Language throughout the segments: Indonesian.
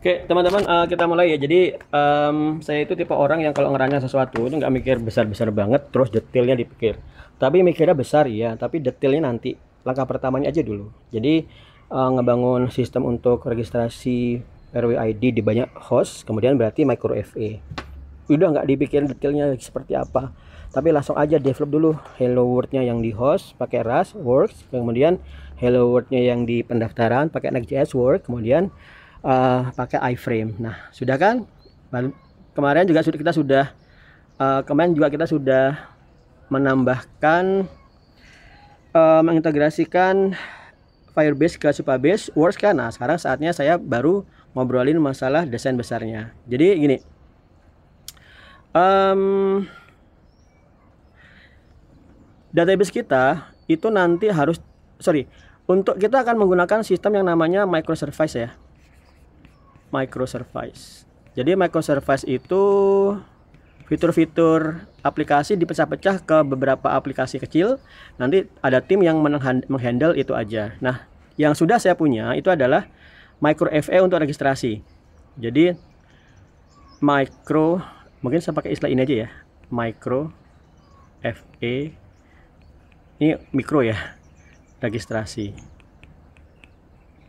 Oke, teman-teman, kita mulai ya. Jadi, saya itu tipe orang yang kalau ngerancang sesuatu itu nggak mikir besar-besar banget, terus detailnya dipikir. Tapi mikirnya besar ya, tapi detailnya nanti. Langkah pertamanya aja dulu. Jadi, ngebangun sistem untuk registrasi RWID di banyak host, kemudian berarti micro FA. Udah nggak dipikirin detailnya seperti apa, tapi langsung aja develop dulu hello world-nya yang di host pakai Rust works, kemudian hello world-nya yang di pendaftaran pakai Next.js work, kemudian pakai iframe. Nah, sudah kan? Kemarin juga kita sudah menambahkan mengintegrasikan Firebase ke Supabase Works kan. Nah, sekarang saatnya saya baru ngobrolin masalah desain besarnya. Jadi gini, database kita itu nanti harus untuk kita akan menggunakan sistem yang namanya microservice ya. Microservice. Jadi microservice itu fitur-fitur aplikasi dipecah-pecah ke beberapa aplikasi kecil. Nanti ada tim yang menghandle itu aja. Nah, yang sudah saya punya itu adalah micro FA untuk registrasi. Jadi mungkin saya pakai istilah ini aja ya. Micro FA. Ini mikro ya. Registrasi.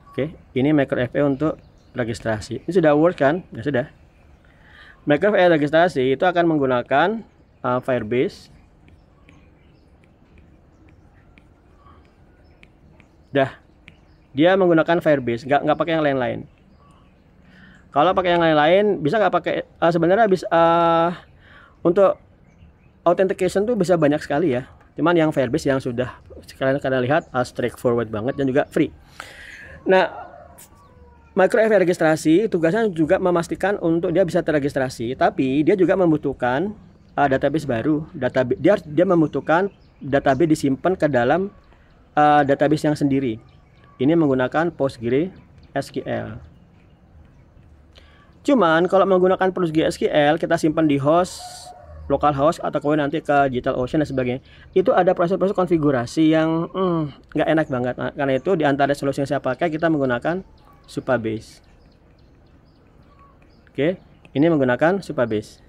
Oke, ini micro FA untuk registrasi. Ini sudah work kan? Ya sudah. Micro FA registrasi itu akan menggunakan Firebase. Dia menggunakan Firebase, nggak pakai yang lain-lain. Kalau pakai yang lain-lain bisa nggak pakai? Sebenarnya bisa untuk authentication tuh bisa banyak sekali ya. Cuman yang Firebase yang sudah kalian lihat straightforward banget dan juga free. Nah, micro FA registrasi tugasnya juga memastikan untuk dia bisa terregistrasi, tapi dia juga membutuhkan database baru. Dia membutuhkan database disimpan ke dalam database yang sendiri. Ini menggunakan PostgreSQL. Cuman kalau menggunakan PostgreSQL kita simpan di host, localhost atau kemudian nanti ke DigitalOcean dan sebagainya. Itu ada proses-proses konfigurasi yang nggak enak banget. Nah, karena itu di antara solusi yang saya pakai kita menggunakan Supabase. Oke, ini menggunakan Supabase.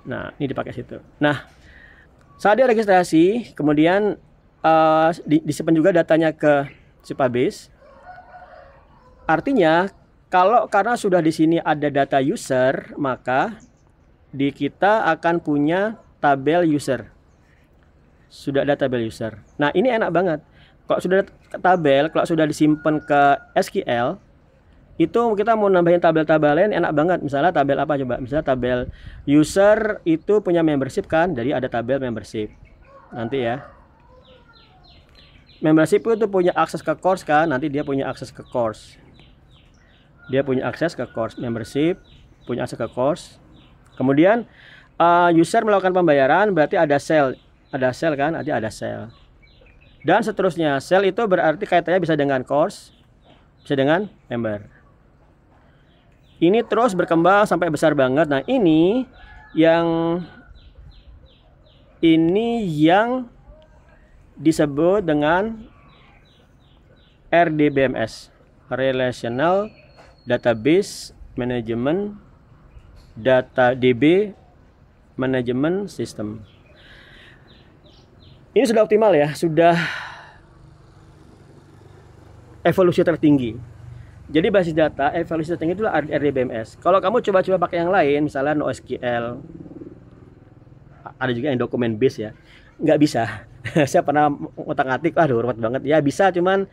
Nah, ini dipakai situ. Nah, saat dia registrasi, kemudian disimpan juga datanya ke Supabase. Artinya, karena sudah di sini ada data user, maka di kita akan punya tabel user. Sudah ada tabel user. Nah, ini enak banget. Kalau sudah tabel, kalau sudah disimpan ke SQL, itu kita mau nambahin tabel-tabel lain enak banget. Misalnya tabel apa coba? Misalnya tabel user itu punya membership kan, jadi ada tabel membership. Nanti ya. Membership itu punya akses ke course kan, nanti dia punya akses ke course. Dia punya akses ke course, membership punya akses ke course. Kemudian user melakukan pembayaran berarti ada sel kan, nanti ada sel. Dan seterusnya, sel itu berarti kaitannya bisa dengan course, bisa dengan member. Ini terus berkembang sampai besar banget. Nah, ini yang disebut dengan RDBMS, Relational Database Management DB Management System. Ini sudah optimal ya, sudah evolusi tertinggi. Jadi basis data evolusi tertinggi itu RDBMS. Kalau kamu coba-coba pakai yang lain, misalnya NoSQL, ada juga yang dokumen base ya, nggak bisa. Saya pernah ngotak-ngatik, aduh ruwet banget. Ya bisa, cuman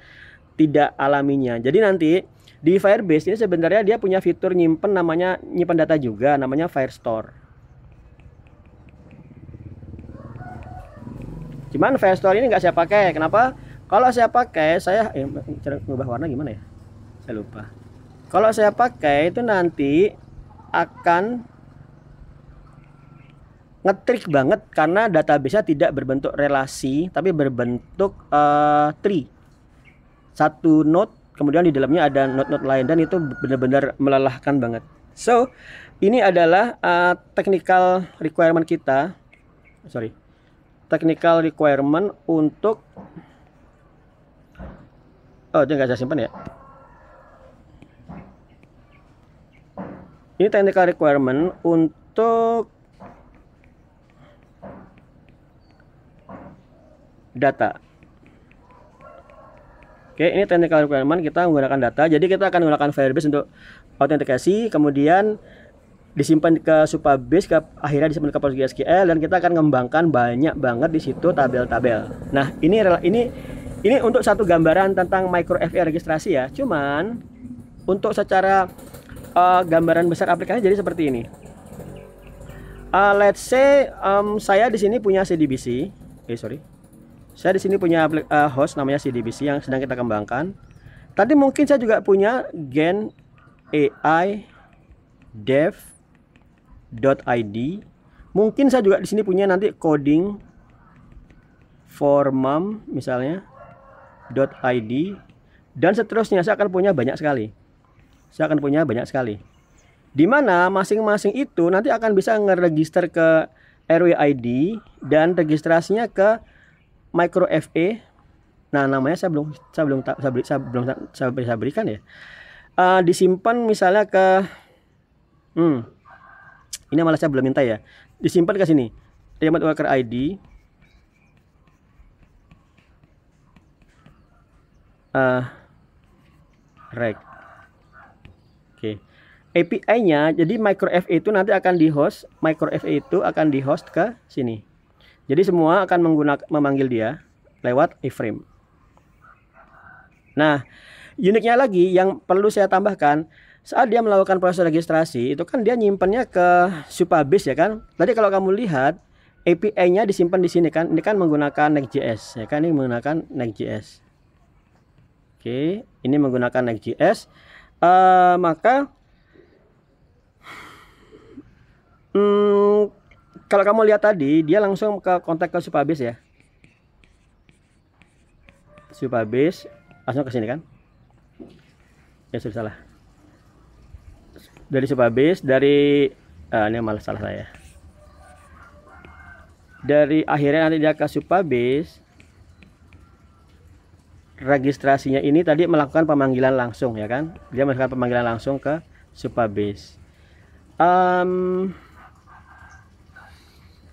tidak alaminya. Jadi nanti di Firebase ini sebenarnya dia punya fitur nyimpen data juga, namanya Firestore. Cuman Firestore ini nggak saya pakai. Kenapa? Kalau saya pakai, cara mengubah warna gimana ya? Saya lupa. Kalau saya pakai itu nanti akan ngetrik banget karena database-nya tidak berbentuk relasi, tapi berbentuk tree. Satu node, kemudian di dalamnya ada node-node lain, dan itu benar-benar melelahkan banget. So, ini adalah technical requirement kita. Technical requirement untuk dia nggak saya simpan ya. Ini technical requirement untuk data. Oke, ini technical requirement, kita menggunakan data. Jadi kita akan menggunakan Firebase untuk autentikasi, kemudian disimpan ke Supabase, akhirnya disimpan ke PostgreSQL, dan kita akan mengembangkan banyak banget di situ tabel-tabel. Nah, ini untuk satu gambaran tentang MicroFA registrasi ya. Cuman untuk secara gambaran besar aplikasi jadi seperti ini. Let's say saya di sini punya CDBC. Saya di sini punya host namanya CDBC yang sedang kita kembangkan. Tadi mungkin saya juga punya Gen AI dev.id. Mungkin saya juga di sini punya nanti coding for mom misalnya .id, dan seterusnya. Saya akan punya banyak sekali. Di mana masing-masing itu nanti akan bisa ngeregister ke RWID dan registrasinya ke MicroFA. Nah, namanya saya belum berikan ya. Disimpan misalnya ke ini malah saya belum minta ya. Disimpan ke sini. Remote worker ID. Reg. Oke. API-nya jadi MicroFA itu nanti akan di-host, ke sini. Jadi semua akan memanggil dia lewat iframe. Nah, uniknya lagi yang perlu saya tambahkan, saat dia melakukan proses registrasi itu kan dia nyimpannya ke Supabase ya kan. Tadi kalau kamu lihat API-nya disimpan di sini kan. Ini kan menggunakan Next.js ya kan, ini menggunakan Next.js. Oke, ini menggunakan Next.js. Maka kalau kamu lihat tadi dia langsung ke kontak ke Supabase ya. Supabase langsung ke sini kan? Ya sudah salah. Dari Supabase, dari ini malah salah saya. Dari akhirnya nanti dia ke Supabase. Registrasinya ini tadi melakukan pemanggilan langsung ya kan? Dia melakukan pemanggilan langsung ke Supabase.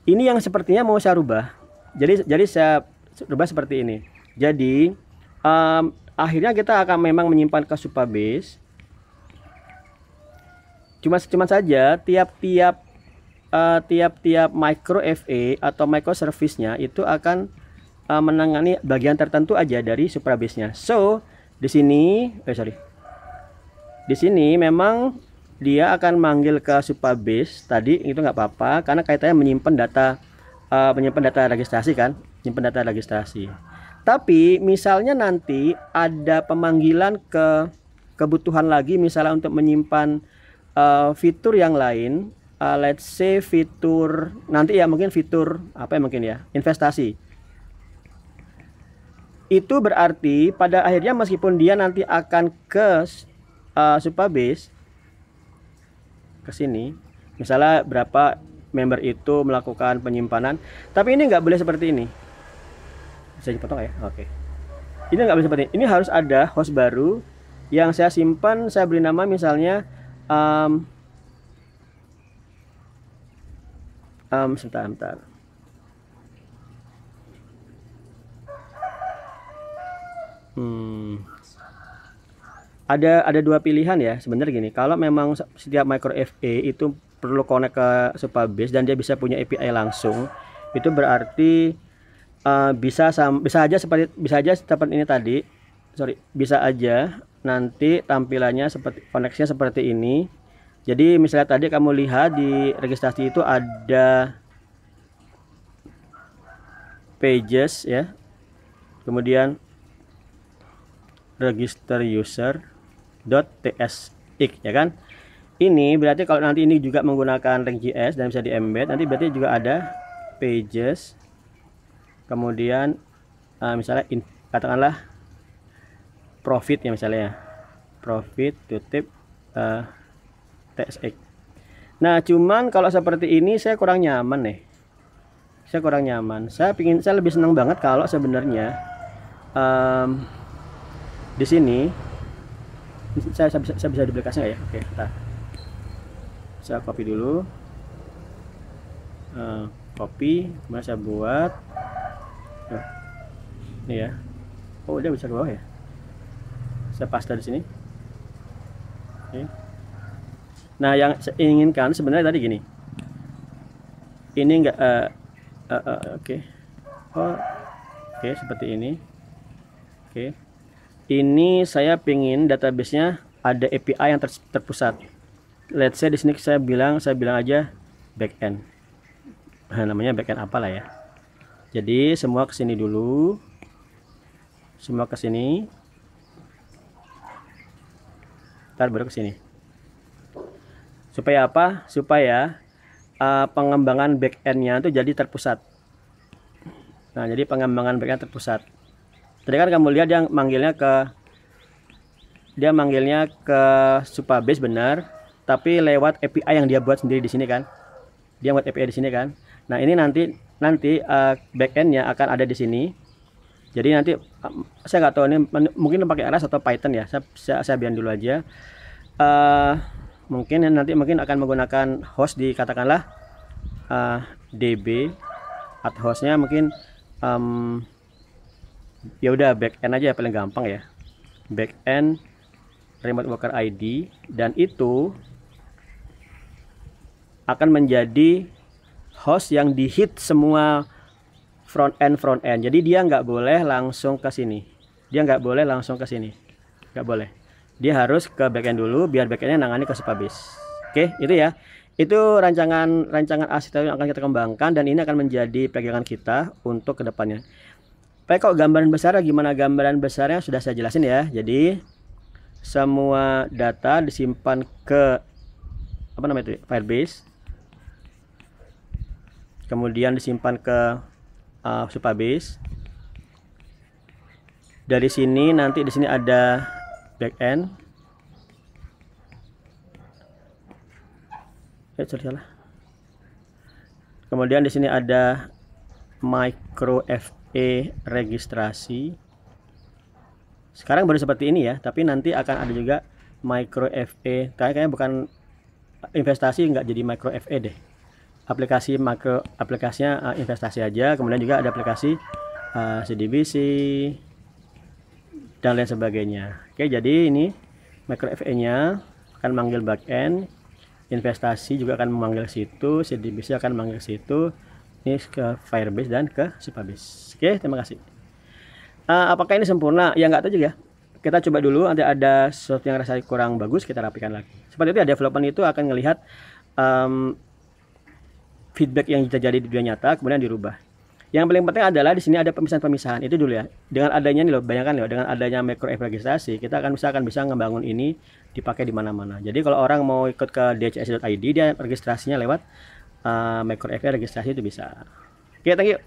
Ini yang sepertinya mau saya rubah. Jadi saya rubah seperti ini. Jadi akhirnya kita akan memang menyimpan ke Supabase. Cuma saja tiap-tiap MicroFA atau microservice-nya itu akan menangani bagian tertentu aja dari Supabase-nya. So, di sini Di sini memang dia akan manggil ke Supabase tadi, itu nggak apa-apa karena kaitannya menyimpan data registrasi kan, menyimpan data registrasi. Tapi misalnya nanti ada pemanggilan ke kebutuhan lagi, misalnya untuk menyimpan fitur yang lain, let's say fitur nanti ya, mungkin fitur apa ya, mungkin ya investasi. Itu berarti pada akhirnya meskipun dia nanti akan ke Supabase ke sini, misalnya berapa member itu melakukan penyimpanan, tapi ini nggak boleh seperti ini. Bisa dipotong ya? Oke. Ini nggak boleh seperti ini. Ini harus ada host baru yang saya simpan, saya beri nama misalnya sebentar. Ada dua pilihan ya sebenarnya gini. Kalau memang setiap MicroFA itu perlu connect ke Supabase dan dia bisa punya API langsung, itu berarti bisa aja seperti ini tadi. Bisa aja nanti tampilannya seperti koneksinya seperti ini. Jadi misalnya tadi kamu lihat di registrasi itu ada pages ya. Kemudian register user .tsx ya kan. Ini berarti kalau nanti ini juga menggunakan Next.js dan bisa di embed, nanti berarti juga ada pages, kemudian misalnya katakanlah profit ya, misalnya profit tutip tsx. Nah cuman kalau seperti ini saya kurang nyaman nih, saya lebih senang banget kalau sebenarnya di sini saya bisa duplikasinya ya. Oke, bentar. Saya copy dulu, copy, kemudian saya buat ini ya. Oh, udah bisa ke bawah ya. Saya paste di sini. Oke. Nah, yang saya inginkan sebenarnya tadi gini. Ini enggak oke. Oh, oke, seperti ini. Oke. Ini saya pingin database-nya ada API yang terpusat. Let's say di sini saya bilang aja backend. Nah, namanya backend apalah ya. Jadi semua ke sini dulu. Semua ke sini. Ntar baru ke sini. Supaya apa? Supaya pengembangan backend-nya itu jadi terpusat. Nah, jadi pengembangan backend terpusat. Tadi kan kamu lihat dia manggilnya ke Supabase benar, tapi lewat API yang dia buat sendiri di sini kan. Dia buat API di sini kan. Nah, ini nanti backend-nya akan ada di sini. Jadi nanti saya nggak tahu ini mungkin pakai Rust atau Python ya. Saya biar dulu aja. Mungkin akan menggunakan host di katakanlah DB atau hostnya mungkin ya udah backend aja paling gampang ya. Backend remote worker ID, dan itu akan menjadi host yang di-hit semua front end. Jadi dia nggak boleh langsung ke sini. Nggak boleh. Dia harus ke backend dulu biar backendnya nangani ke Supabase. Oke, itu ya. Itu rancangan arsitektur yang akan kita kembangkan, dan ini akan menjadi pegangan kita untuk kedepannya. Kok gambaran besarnya gimana? Gambaran besarnya sudah saya jelasin ya. Jadi semua data disimpan ke Firebase, kemudian disimpan ke Supabase. Dari sini nanti di sini ada backend. Salah. Kemudian di sini ada micro FE registrasi. Sekarang baru seperti ini ya, tapi nanti akan ada juga micro FE. Kayaknya bukan investasi, nggak jadi micro FE deh. Aplikasinya investasi aja. Kemudian juga ada aplikasi CDBC dan lain sebagainya. Oke, jadi ini micro FE-nya akan manggil backend, investasi juga akan memanggil situ, CDBC akan memanggil situ, ini ke Firebase dan ke Supabase. Oke, terima kasih. Apakah ini sempurna? Ya nggak tahu juga. Kita coba dulu, nanti ada sesuatu yang rasanya kurang bagus kita rapikan lagi. Seperti itu ya, development itu akan melihat feedback yang terjadi di dunia nyata kemudian dirubah. Yang paling penting adalah di sini ada pemisahan-pemisahan itu dulu ya. Dengan adanya nih loh, bayangkan loh, dengan adanya micro FE registrasi, kita akan bisa ngebangun ini dipakai di mana-mana. Jadi kalau orang mau ikut ke dcs.id, dia registrasinya lewat micro FE registrasi itu bisa. Oke, thank you.